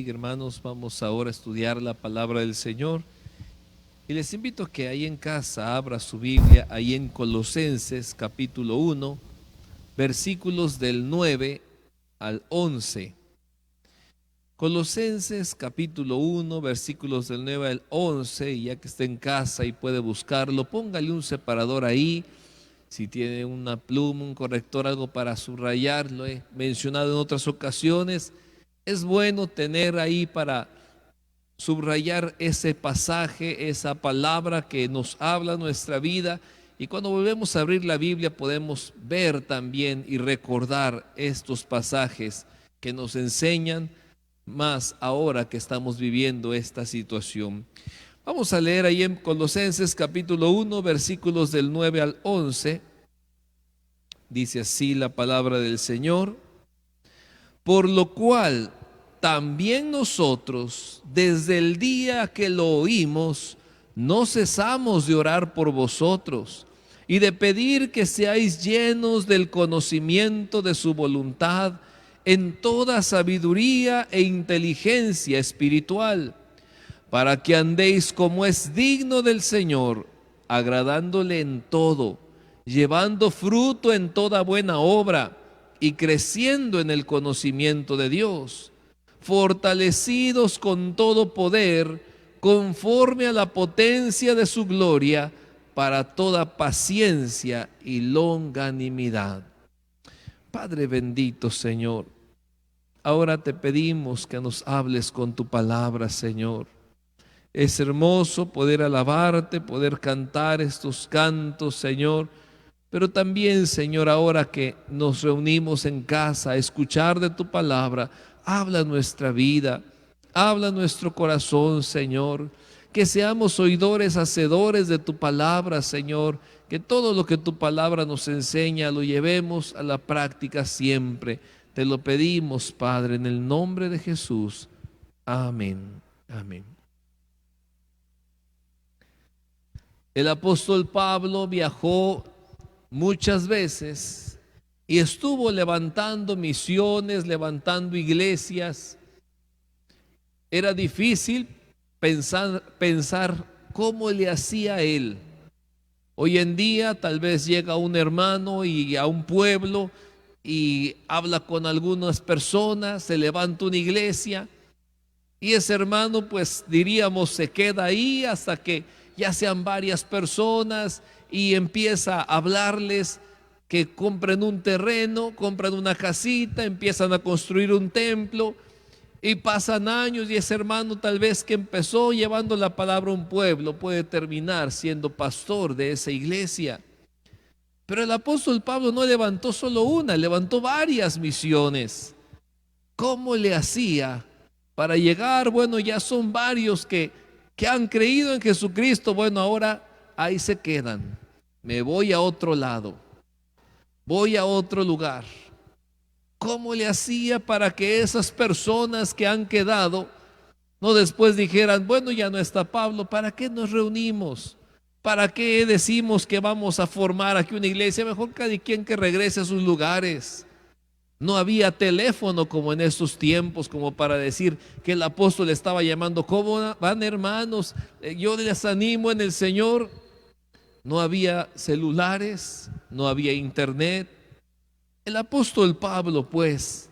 bendiga, hermanos. Vamos ahora a estudiar la palabra del Señor. Y les invito a que ahí en casa abra su Biblia, ahí en Colosenses capítulo 1, versículos del 9 al 11. Colosenses capítulo 1, versículos del 9 al 11. Y ya que está en casa y puede buscarlo, póngale un separador ahí. Si tiene una pluma, un corrector, algo para subrayar, lo he mencionado en otras ocasiones. Es bueno tener ahí para subrayar ese pasaje, esa palabra que nos habla nuestra vida. Y cuando volvemos a abrir la Biblia podemos ver también y recordar estos pasajes que nos enseñan más ahora que estamos viviendo esta situación. Vamos a leer ahí en Colosenses capítulo 1, versículos del 9 al 11. Dice así la palabra del Señor: por lo cual también nosotros, desde el día que lo oímos, no cesamos de orar por vosotros y de pedir que seáis llenos del conocimiento de su voluntad en toda sabiduría e inteligencia espiritual, para que andéis como es digno del Señor, agradándole en todo, llevando fruto en toda buena obra y creciendo en el conocimiento de Dios, fortalecidos con todo poder, conforme a la potencia de su gloria, para toda paciencia y longanimidad. Padre bendito, Señor, ahora te pedimos que nos hables con tu palabra, Señor. Es hermoso poder alabarte, poder cantar estos cantos, Señor. Pero también, Señor, ahora que nos reunimos en casa a escuchar de tu palabra, habla nuestra vida, habla nuestro corazón, Señor. Que seamos oidores, hacedores de tu palabra, Señor. Que todo lo que tu palabra nos enseña lo llevemos a la práctica siempre. Te lo pedimos, Padre, en el nombre de Jesús. Amén. Amén. El apóstol Pablo viajó muchas veces y estuvo levantando misiones, levantando iglesias. Era difícil pensar cómo le hacía él. Hoy en día tal vez llega un hermano y a un pueblo y habla con algunas personas, se levanta una iglesia y ese hermano, pues diríamos, se queda ahí hasta que ya sean varias personas y empieza a hablarles que compren un terreno, compran una casita, empiezan a construir un templo y pasan años y ese hermano tal vez que empezó llevando la palabra a un pueblo puede terminar siendo pastor de esa iglesia. Pero el apóstol Pablo no levantó solo una, levantó varias misiones. ¿Cómo le hacía para llegar? Bueno, ya son varios que han creído en Jesucristo. Bueno, ahora ahí se quedan. Me voy a otro lado, voy a otro lugar. ¿Cómo le hacía para que esas personas que han quedado no después dijeran, bueno, ya no está Pablo, ¿para qué nos reunimos? ¿Para qué decimos que vamos a formar aquí una iglesia? Mejor cada quien que regrese a sus lugares. No había teléfono como en estos tiempos, como para decir que el apóstol estaba llamando, ¿cómo van, hermanos? Yo les animo en el Señor. No había celulares, no había internet. El apóstol Pablo, pues,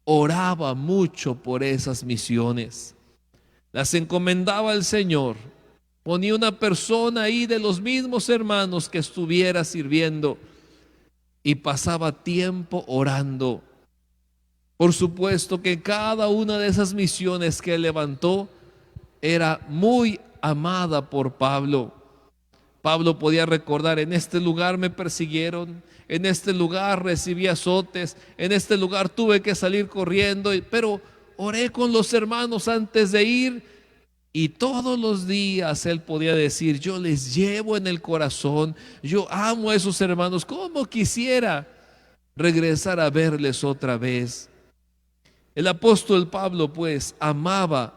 oraba mucho por esas misiones. Las encomendaba al Señor. Ponía una persona ahí de los mismos hermanos que estuviera sirviendo y pasaba tiempo orando. Por supuesto que cada una de esas misiones que él levantó era muy amada por Pablo. Pablo podía recordar, en este lugar me persiguieron, en este lugar recibí azotes, en este lugar tuve que salir corriendo, pero oré con los hermanos antes de ir y todos los días él podía decir, yo les llevo en el corazón, yo amo a esos hermanos, como quisiera regresar a verles otra vez. El apóstol Pablo, pues, amaba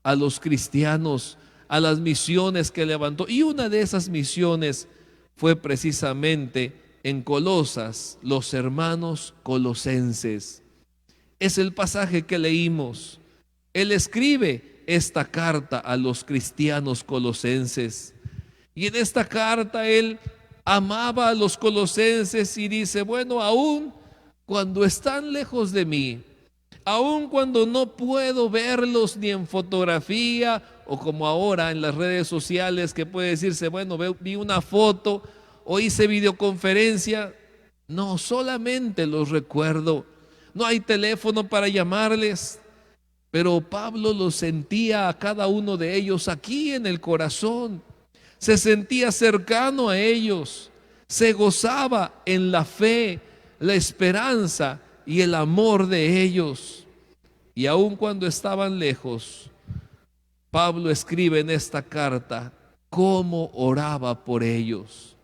a los cristianos, a las misiones que levantó. Y una de esas misiones fue precisamente en Colosas, los hermanos colosenses. Es el pasaje que leímos. Él escribe esta carta a los cristianos colosenses. Y en esta carta él amaba a los colosenses y dice, bueno, aún cuando están lejos de mí, aun cuando no puedo verlos ni en fotografía o como ahora en las redes sociales que puede decirse, bueno, vi una foto o hice videoconferencia, no, solamente los recuerdo. No hay teléfono para llamarles, pero Pablo los sentía a cada uno de ellos aquí en el corazón. Se sentía cercano a ellos, se gozaba en la fe, la esperanza y el amor de ellos. Y aun cuando estaban lejos, Pablo escribe en esta carta cómo oraba por ellos.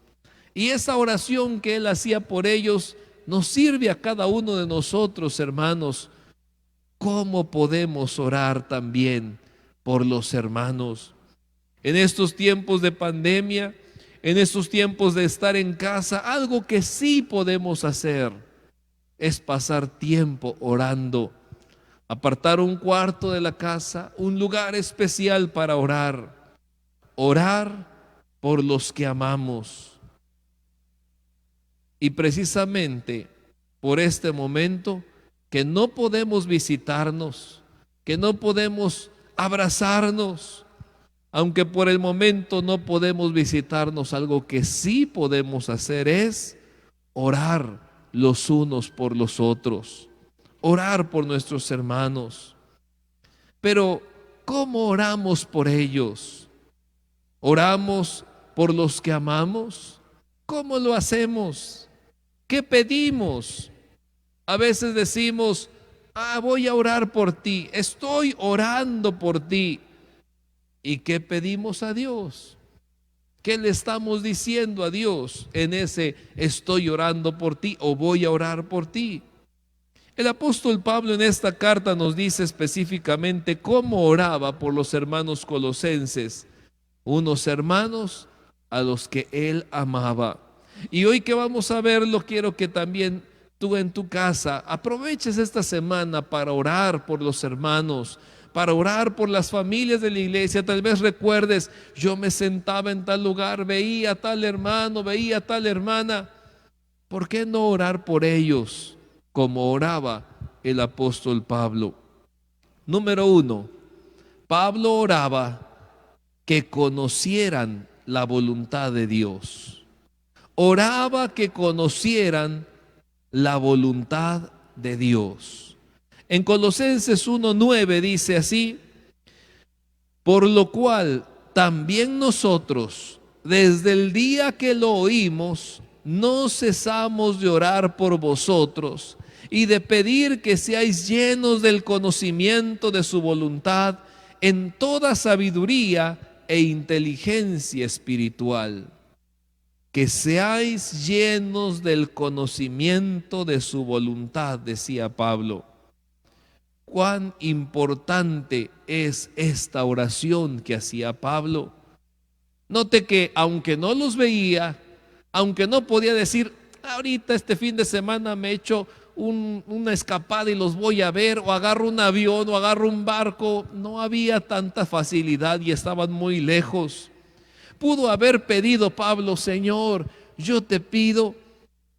Y esa oración que él hacía por ellos nos sirve a cada uno de nosotros, hermanos. ¿Cómo podemos orar también por los hermanos? En estos tiempos de pandemia, en estos tiempos de estar en casa, algo que sí podemos hacer es pasar tiempo orando. Apartar un cuarto de la casa, un lugar especial para orar. Orar por los que amamos. Y precisamente por este momento que no podemos visitarnos, que no podemos abrazarnos, aunque por el momento no podemos visitarnos, algo que sí podemos hacer es orar los unos por los otros, orar por nuestros hermanos. Pero ¿cómo oramos por ellos? ¿Oramos por los que amamos? ¿Cómo lo hacemos? ¿Qué pedimos? A veces decimos, voy a orar por ti, estoy orando por ti. ¿Y qué pedimos a Dios? ¿Qué le estamos diciendo a Dios en ese estoy orando por ti o voy a orar por ti? El apóstol Pablo en esta carta nos dice específicamente cómo oraba por los hermanos colosenses, unos hermanos a los que él amaba. Y hoy que vamos a verlo, quiero que también tú en tu casa aproveches esta semana para orar por los hermanos, para orar por las familias de la iglesia. Tal vez recuerdes, yo me sentaba en tal lugar, veía a tal hermano, veía a tal hermana. ¿Por qué no orar por ellos como oraba el apóstol Pablo? Número 1, Pablo oraba que conocieran la voluntad de Dios. Oraba que conocieran la voluntad de Dios. En Colosenses 1:9 dice así: por lo cual también nosotros, desde el día que lo oímos, no cesamos de orar por vosotros y de pedir que seáis llenos del conocimiento de su voluntad en toda sabiduría e inteligencia espiritual. Que seáis llenos del conocimiento de su voluntad, decía Pablo. Cuán importante es esta oración que hacía Pablo. Note que aunque no los veía, aunque no podía decir, ahorita este fin de semana me echo una escapada y los voy a ver, o agarro un avión o agarro un barco, no había tanta facilidad y estaban muy lejos. Pudo haber pedido Pablo, Señor, yo te pido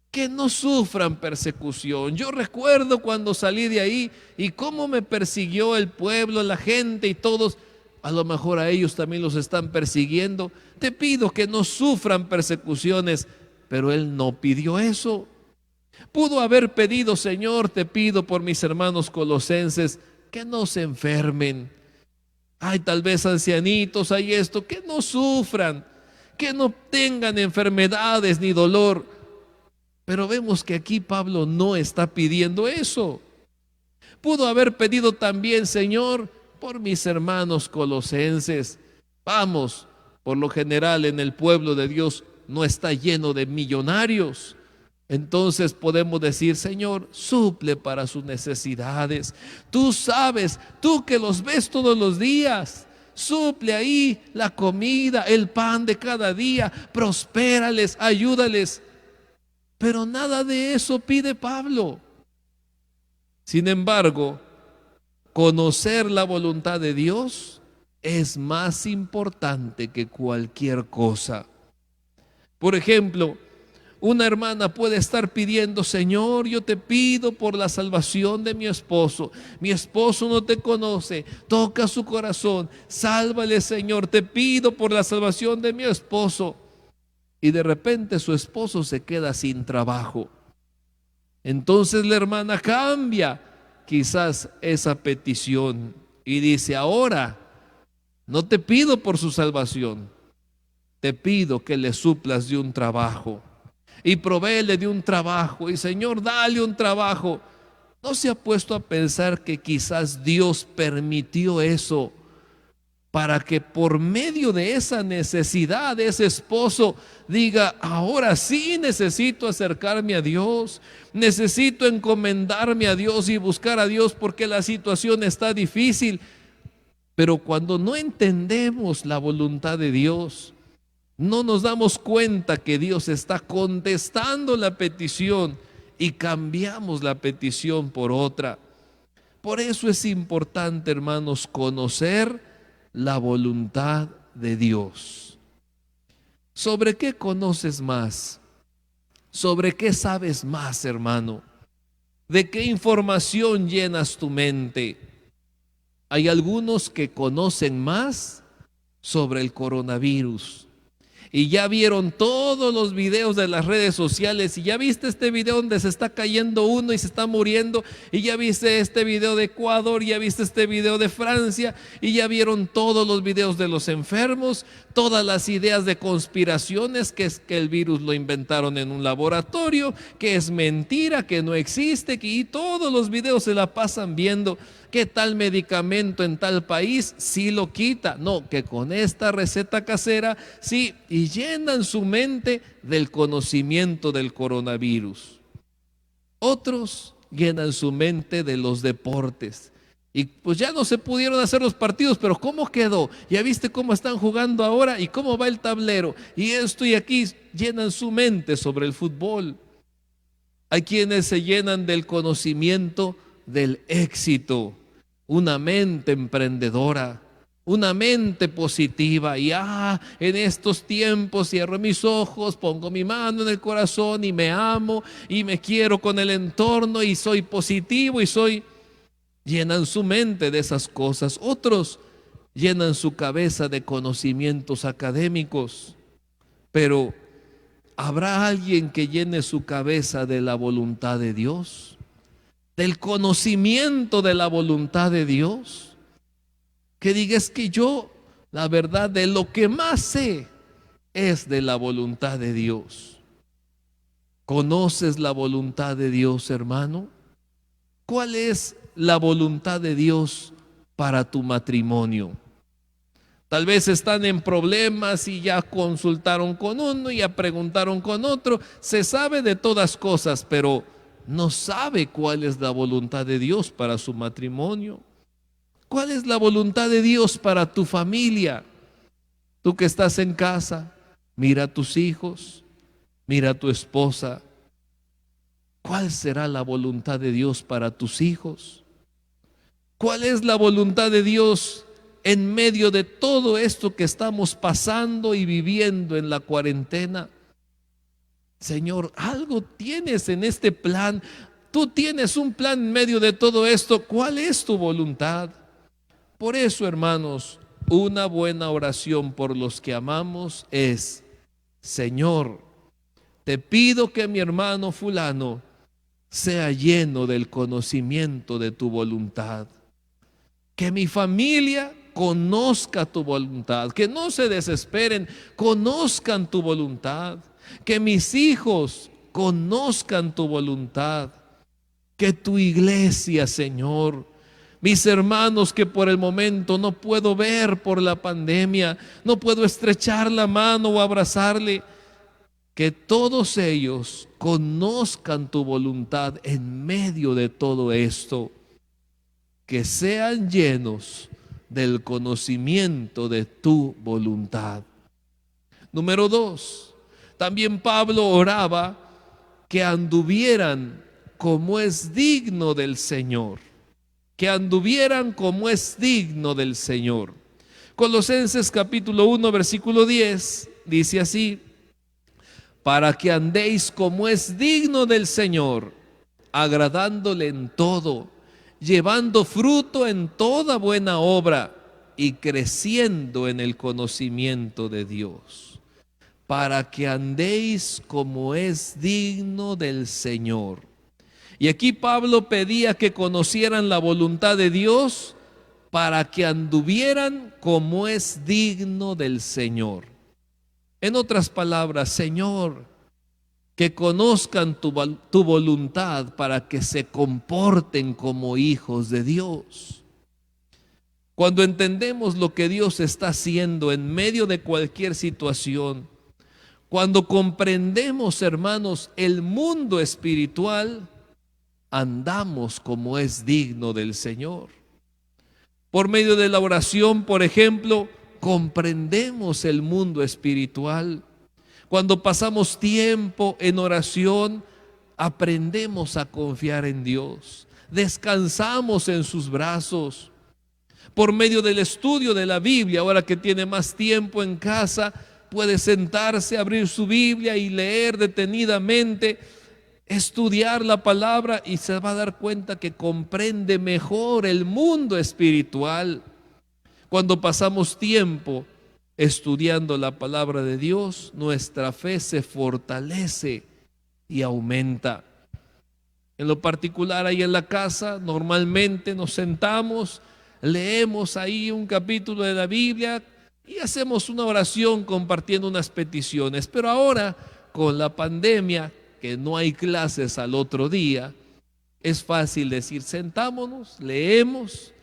que no sufran persecución. Yo recuerdo cuando salí de ahí y cómo me persiguió el pueblo, la gente y todos. A lo mejor a ellos también los están persiguiendo. Te pido que no sufran persecuciones, pero él no pidió eso. Pudo haber pedido, Señor, te pido por mis hermanos colosenses que no se enfermen. Hay tal vez ancianitos, hay esto, que no sufran, que no tengan enfermedades ni dolor. Pero vemos que aquí Pablo no está pidiendo eso. Pudo haber pedido también, Señor, por mis hermanos colosenses. Vamos, por lo general en el pueblo de Dios no está lleno de millonarios. Entonces podemos decir, Señor, suple para sus necesidades. Tú sabes, tú que los ves todos los días, suple ahí la comida, el pan de cada día, prospérales, ayúdales. Pero nada de eso pide Pablo. Sin embargo, conocer la voluntad de Dios es más importante que cualquier cosa. Por ejemplo, una hermana puede estar pidiendo: Señor, yo te pido por la salvación de mi esposo. Mi esposo no te conoce, toca su corazón, sálvale, Señor, te pido por la salvación de mi esposo. Y de repente su esposo se queda sin trabajo. Entonces la hermana cambia quizás esa petición y dice: ahora no te pido por su salvación, te pido que le suplas de un trabajo y provéele de un trabajo, y Señor, dale un trabajo. ¿No se ha puesto a pensar que quizás Dios permitió eso para que por medio de esa necesidad de ese esposo diga: ahora sí necesito acercarme a Dios, necesito encomendarme a Dios y buscar a Dios porque la situación está difícil? Pero cuando no entendemos la voluntad de Dios, no nos damos cuenta que Dios está contestando la petición y cambiamos la petición por otra. Por eso es importante, hermanos, conocer la voluntad de Dios. ¿Sobre qué conoces más? ¿Sobre qué sabes más, hermano? ¿De qué información llenas tu mente? Hay algunos que conocen más sobre el coronavirus y ya vieron todos los videos de las redes sociales, y ya viste este video donde se está cayendo uno y se está muriendo, y ya viste este video de Ecuador, y ya viste este video de Francia, y ya vieron todos los videos de los enfermos, todas las ideas de conspiraciones, que es que el virus lo inventaron en un laboratorio, que es mentira, que no existe, y todos los videos se la pasan viendo. ¿Qué tal medicamento en tal país? Sí lo quita. No, que con esta receta casera, sí. Y llenan su mente del conocimiento del coronavirus. Otros llenan su mente de los deportes. Y pues ya no se pudieron hacer los partidos, pero ¿cómo quedó? Ya viste cómo están jugando ahora y cómo va el tablero. Y esto y aquí llenan su mente sobre el fútbol. Hay quienes se llenan del conocimiento del éxito, una mente emprendedora, una mente positiva. Y en estos tiempos cierro mis ojos, pongo mi mano en el corazón y me amo y me quiero con el entorno y soy positivo y soy... Llenan su mente de esas cosas. Otros llenan su cabeza de conocimientos académicos, pero ¿habrá alguien que llene su cabeza de la voluntad de Dios? Del conocimiento de la voluntad de Dios. Que diga: es que yo, la verdad, de lo que más sé es de la voluntad de Dios. ¿Conoces la voluntad de Dios, hermano? ¿Cuál es la voluntad de Dios para tu matrimonio? Tal vez están en problemas y ya consultaron con uno y ya preguntaron con otro. Se sabe de todas cosas, pero no sabe cuál es la voluntad de Dios para su matrimonio. ¿Cuál es la voluntad de Dios para tu familia? Tú que estás en casa, mira a tus hijos, mira a tu esposa. ¿Cuál será la voluntad de Dios para tus hijos? ¿Cuál es la voluntad de Dios en medio de todo esto que estamos pasando y viviendo en la cuarentena? Señor, algo tienes en este plan. Tú tienes un plan en medio de todo esto. ¿Cuál es tu voluntad? Por eso, hermanos, una buena oración por los que amamos es: Señor, te pido que mi hermano fulano sea lleno del conocimiento de tu voluntad. Que mi familia conozca tu voluntad, que no se desesperen, conozcan tu voluntad. Que mis hijos conozcan tu voluntad. Que tu iglesia, Señor, mis hermanos que por el momento no puedo ver por la pandemia, no puedo estrechar la mano o abrazarle, que todos ellos conozcan tu voluntad en medio de todo esto. Que sean llenos del conocimiento de tu voluntad. Número 2, también Pablo oraba que anduvieran como es digno del Señor. que anduvieran como es digno del Señor. Colosenses capítulo 1, versículo 10, dice así: para que andéis como es digno del Señor, agradándole en todo, llevando fruto en toda buena obra y creciendo en el conocimiento de Dios. Para que andéis como es digno del Señor. Y aquí Pablo pedía que conocieran la voluntad de Dios para que anduvieran como es digno del Señor. En otras palabras, Señor, que conozcan tu voluntad para que se comporten como hijos de Dios. Cuando entendemos lo que Dios está haciendo en medio de cualquier situación, cuando comprendemos, hermanos, el mundo espiritual, andamos como es digno del Señor. Por medio de la oración, por ejemplo, comprendemos el mundo espiritual. Cuando pasamos tiempo en oración, aprendemos a confiar en Dios. Descansamos en sus brazos. Por medio del estudio de la Biblia, ahora que tiene más tiempo en casa, puede sentarse, abrir su Biblia y leer detenidamente, estudiar la palabra, y se va a dar cuenta que comprende mejor el mundo espiritual. Cuando pasamos tiempo estudiando la palabra de Dios, nuestra fe se fortalece y aumenta. En lo particular, ahí en la casa, normalmente nos sentamos, leemos ahí un capítulo de la Biblia y hacemos una oración compartiendo unas peticiones. Pero ahora, con la pandemia, que no hay clases al otro día, es fácil decir: sentámonos, leemos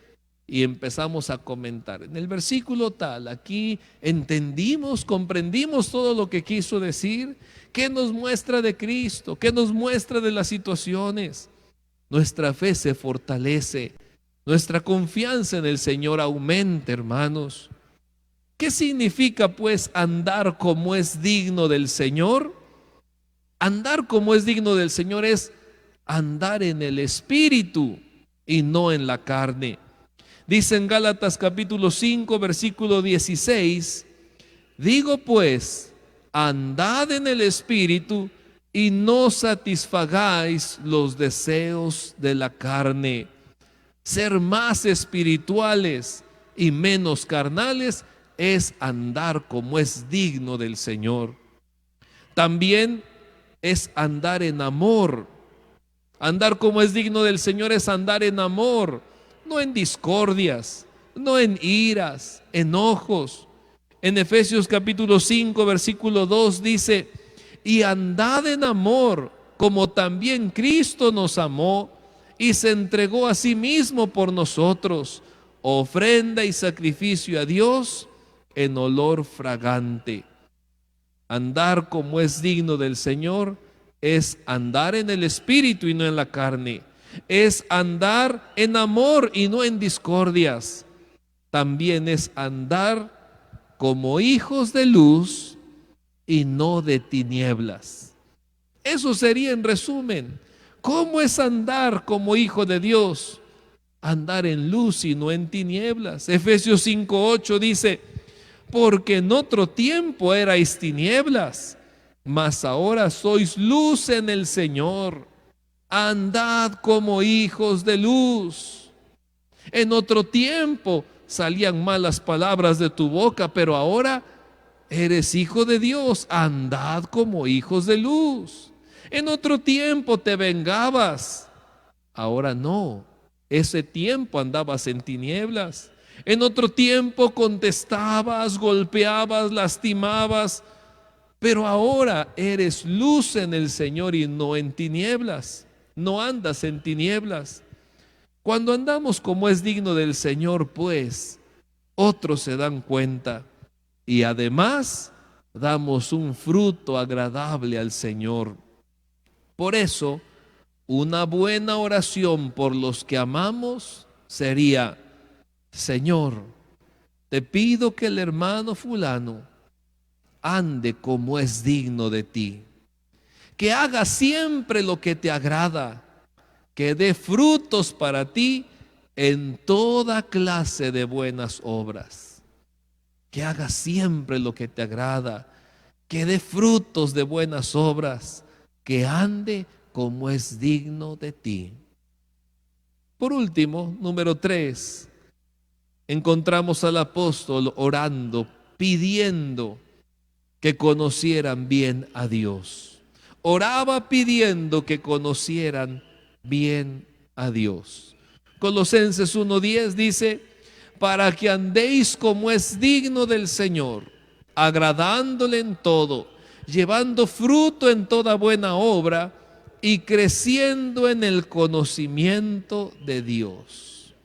y empezamos a comentar. En el versículo tal, aquí entendimos, comprendimos todo lo que quiso decir. ¿Qué nos muestra de Cristo? ¿Qué nos muestra de las situaciones? Nuestra fe se fortalece, nuestra confianza en el Señor aumenta, hermanos. ¿Qué significa pues andar como es digno del Señor? Andar como es digno del Señor es andar en el Espíritu y no en la carne. Dice en Gálatas capítulo 5, versículo 16: digo pues, andad en el Espíritu y no satisfagáis los deseos de la carne. Ser más espirituales y menos carnales es andar como es digno del Señor. También es andar en amor. Andar como es digno del Señor es andar en amor, no en discordias, no en iras, enojos. En Efesios capítulo 5, versículo 2 dice: y andad en amor, como también Cristo nos amó y se entregó a sí mismo por nosotros, ofrenda y sacrificio a Dios en olor fragante. Andar como es digno del Señor es andar en el Espíritu y no en la carne. Es andar en amor y no en discordias. También es andar como hijos de luz y no de tinieblas. Eso sería en resumen. ¿Cómo es andar como hijo de Dios? Andar en luz y no en tinieblas. Efesios 5:8 dice: porque en otro tiempo erais tinieblas, mas ahora sois luz en el Señor. Andad como hijos de luz. En otro tiempo salían malas palabras de tu boca, pero ahora eres hijo de Dios. Andad como hijos de luz. En otro tiempo te vengabas, ahora no. Ese tiempo andabas en tinieblas. En otro tiempo contestabas, golpeabas, lastimabas, pero ahora eres luz en el Señor y no en tinieblas. No andas en tinieblas. Cuando andamos como es digno del Señor, pues, otros se dan cuenta y además damos un fruto agradable al Señor. Por eso, una buena oración por los que amamos sería: Señor, te pido que el hermano fulano ande como es digno de ti, que haga siempre lo que te agrada, que dé frutos para ti en toda clase de buenas obras, que haga siempre lo que te agrada, que dé frutos de buenas obras, que ande como es digno de ti. Por último, número 3, encontramos al apóstol orando, pidiendo que conocieran bien a Dios. Oraba pidiendo que conocieran bien a Dios. Colosenses 1:10 dice: para que andéis como es digno del Señor, agradándole en todo, llevando fruto en toda buena obra y creciendo en el conocimiento de Dios.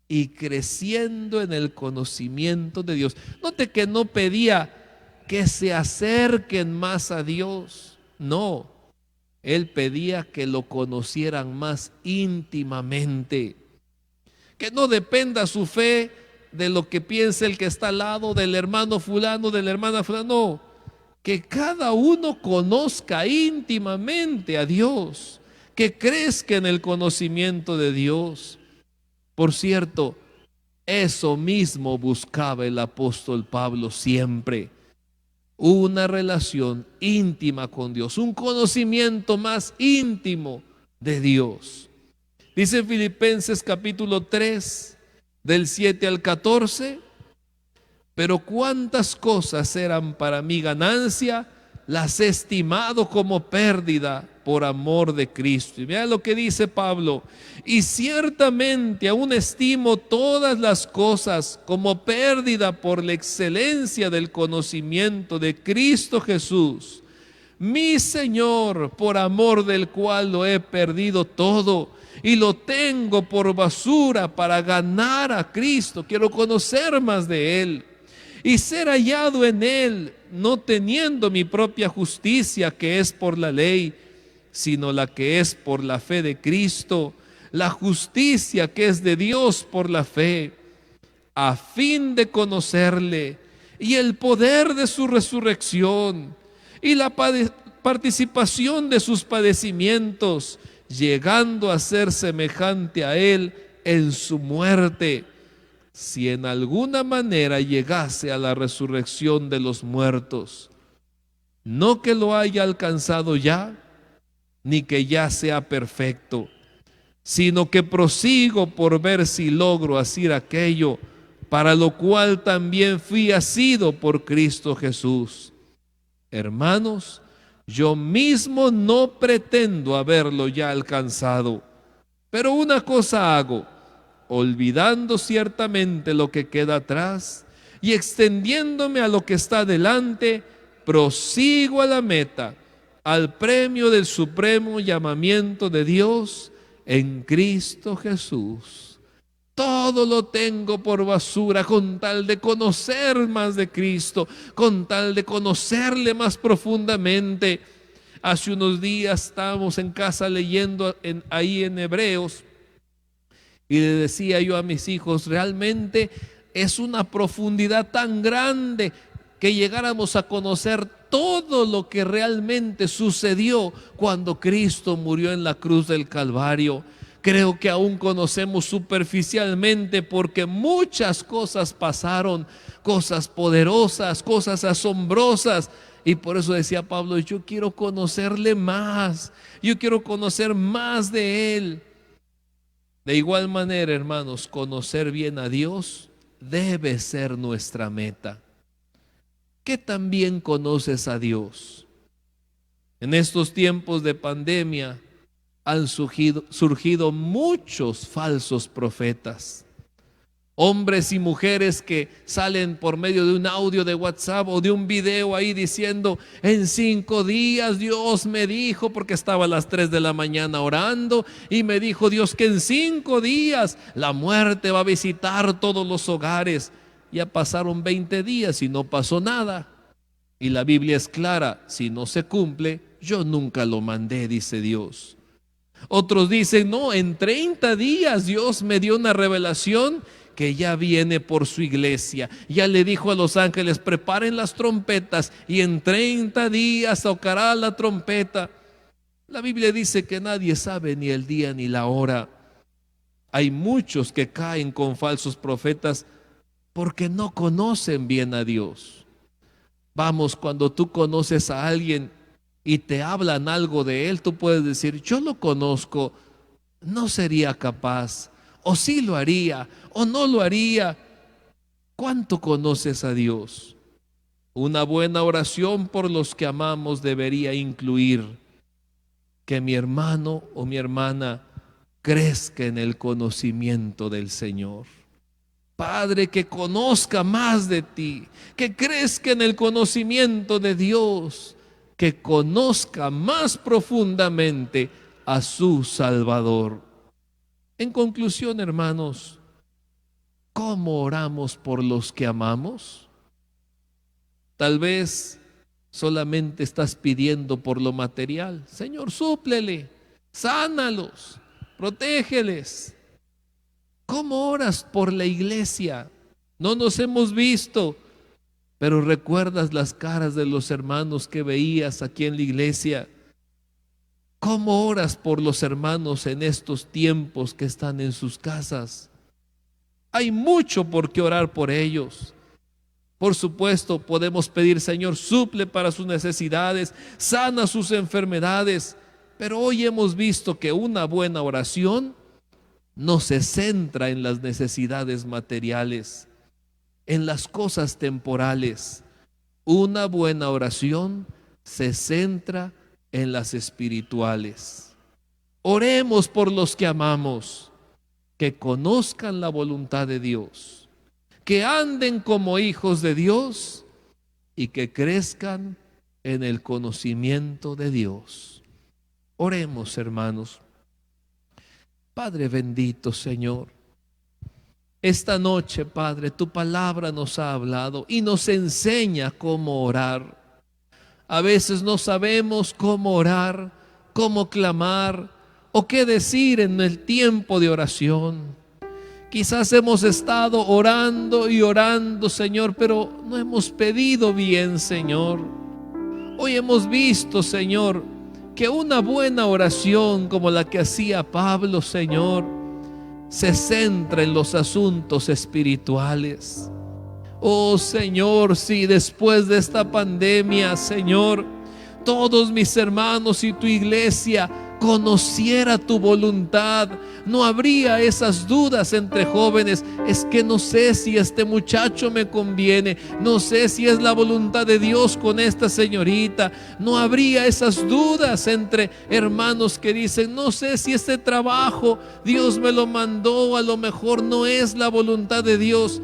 Y creciendo en el conocimiento de Dios. Note que no pedía que se acerquen más a Dios. No, él pedía que lo conocieran más íntimamente. Que no dependa su fe de lo que piense el que está al lado, del hermano fulano, de la hermana fulano. No, que cada uno conozca íntimamente a Dios, que crezca en el conocimiento de Dios. Por cierto, eso mismo buscaba el apóstol Pablo siempre. Una relación íntima con Dios, un conocimiento más íntimo de Dios. Dice Filipenses capítulo 3, del 7 al 14, pero cuántas cosas eran para mi ganancia, las he estimado como pérdida por amor de Cristo. Y vea lo que dice Pablo: y ciertamente aún estimo todas las cosas como pérdida por la excelencia del conocimiento de Cristo Jesús, mi Señor, por amor del cual lo he perdido todo y lo tengo por basura para ganar a Cristo. Quiero conocer más de Él y ser hallado en Él, no teniendo mi propia justicia que es por la ley, sino la que es por la fe de Cristo, la justicia que es de Dios por la fe, a fin de conocerle y el poder de su resurrección y la participación de sus padecimientos, llegando a ser semejante a Él en su muerte, si en alguna manera llegase a la resurrección de los muertos. No que lo haya alcanzado ya, ni que ya sea perfecto, sino que prosigo por ver si logro hacer aquello para lo cual también fui asido por Cristo Jesús. Hermanos, yo mismo no pretendo haberlo ya alcanzado, pero una cosa hago, olvidando ciertamente lo que queda atrás y extendiéndome a lo que está delante, prosigo a la meta, al premio del supremo llamamiento de Dios en Cristo Jesús. Todo lo tengo por basura con tal de conocer más de Cristo, con tal de conocerle más profundamente. Hace unos días estábamos en casa leyendo ahí en Hebreos, y le decía yo a mis hijos: realmente es una profundidad tan grande que llegáramos a conocer todo lo que realmente sucedió cuando Cristo murió en la cruz del Calvario. Creo que aún conocemos superficialmente, porque muchas cosas pasaron, cosas poderosas, cosas asombrosas. Y por eso decía Pablo: yo quiero conocerle más, yo quiero conocer más de Él. De igual manera, hermanos, conocer bien a Dios debe ser nuestra meta. ¿Qué tan bien conoces a Dios? En estos tiempos de pandemia han surgido muchos falsos profetas. Hombres y mujeres que salen por medio de un audio de WhatsApp o de un video ahí diciendo: en 5 días Dios me dijo, porque estaba a las 3 de la mañana orando, y me dijo Dios que en 5 días la muerte va a visitar todos los hogares. Ya pasaron 20 días y no pasó nada. Y la Biblia es clara: si no se cumple, yo nunca lo mandé, dice Dios. Otros dicen: no, en 30 días Dios me dio una revelación que ya viene por su iglesia. Ya le dijo a los ángeles: preparen las trompetas y en 30 días tocará la trompeta. La Biblia dice que nadie sabe ni el día ni la hora. Hay muchos que caen con falsos profetas porque no conocen bien a Dios. Vamos, cuando tú conoces a alguien y te hablan algo de él, tú puedes decir, yo lo conozco, no sería capaz, o sí lo haría, o no lo haría. ¿Cuánto conoces a Dios? Una buena oración por los que amamos debería incluir que mi hermano o mi hermana crezca en el conocimiento del Señor. Padre, que conozca más de ti, que crezca en el conocimiento de Dios, que conozca más profundamente a su Salvador. En conclusión, hermanos, ¿cómo oramos por los que amamos? Tal vez solamente estás pidiendo por lo material. Señor, súplele, sánalos, protégeles. ¿Cómo oras por la iglesia? No nos hemos visto, pero recuerdas las caras de los hermanos que veías aquí en la iglesia. ¿Cómo oras por los hermanos en estos tiempos que están en sus casas? Hay mucho por qué orar por ellos. Por supuesto, podemos pedir, Señor, suple para sus necesidades, sana sus enfermedades, pero hoy hemos visto que una buena oración no se centra en las necesidades materiales, en las cosas temporales. Una buena oración se centra en las espirituales. Oremos por los que amamos, que conozcan la voluntad de Dios, que anden como hijos de Dios y que crezcan en el conocimiento de Dios. Oremos, hermanos. Padre bendito, Señor, esta noche, Padre, tu palabra nos ha hablado y nos enseña cómo orar. A veces no sabemos cómo orar, cómo clamar o qué decir en el tiempo de oración. Quizás hemos estado orando y orando, Señor, pero no hemos pedido bien, Señor. Hoy hemos visto, Señor, que una buena oración como la que hacía Pablo, Señor, se centra en los asuntos espirituales. Oh Señor, si después de esta pandemia, Señor, todos mis hermanos y tu iglesia conociera tu voluntad, no habría esas dudas entre jóvenes. Es que no sé si este muchacho me conviene, no sé si es la voluntad de Dios con esta señorita. No habría esas dudas entre hermanos que dicen, no sé si este trabajo Dios me lo mandó, a lo mejor no es la voluntad de Dios.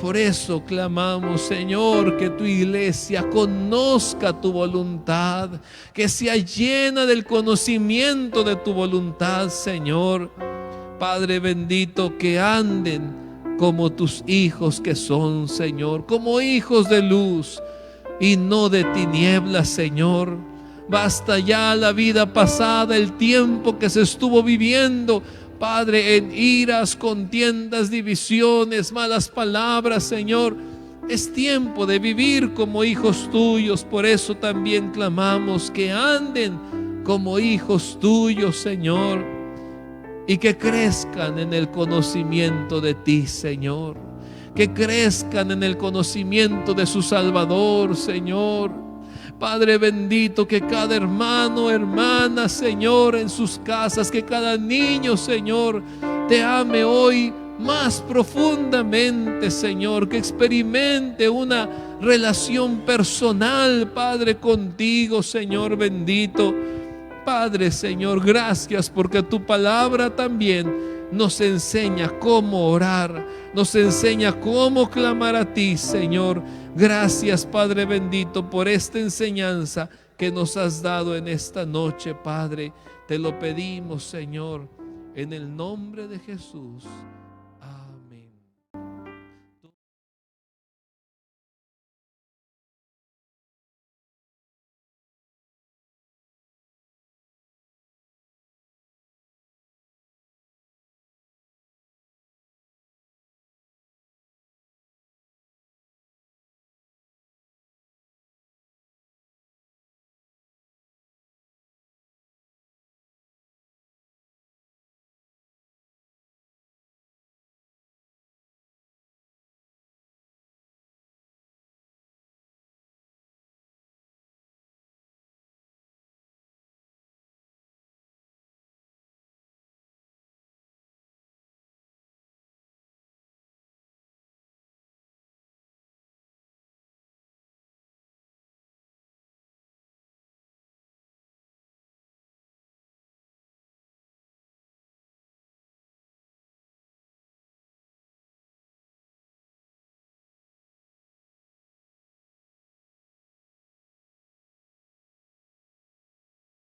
Por eso clamamos, Señor, que tu iglesia conozca tu voluntad, que sea llena del conocimiento de tu voluntad, Señor. Padre bendito, que anden como tus hijos que son, Señor, como hijos de luz y no de tinieblas, Señor. Basta ya la vida pasada, el tiempo que se estuvo viviendo, Padre, en iras, contiendas, divisiones, malas palabras, Señor. Es tiempo de vivir como hijos tuyos. Por eso también clamamos que anden como hijos tuyos, Señor, y que crezcan en el conocimiento de ti, Señor. Que crezcan en el conocimiento de su Salvador, Señor. Padre bendito, que cada hermano, hermana, Señor, en sus casas, que cada niño, Señor, te ame hoy más profundamente, Señor, que experimente una relación personal, Padre, contigo, Señor bendito. Padre, Señor, gracias porque tu palabra también nos enseña cómo orar, nos enseña cómo clamar a ti, Señor. Gracias, Padre bendito, por esta enseñanza que nos has dado en esta noche, Padre. Te lo pedimos, Señor, en el nombre de Jesús.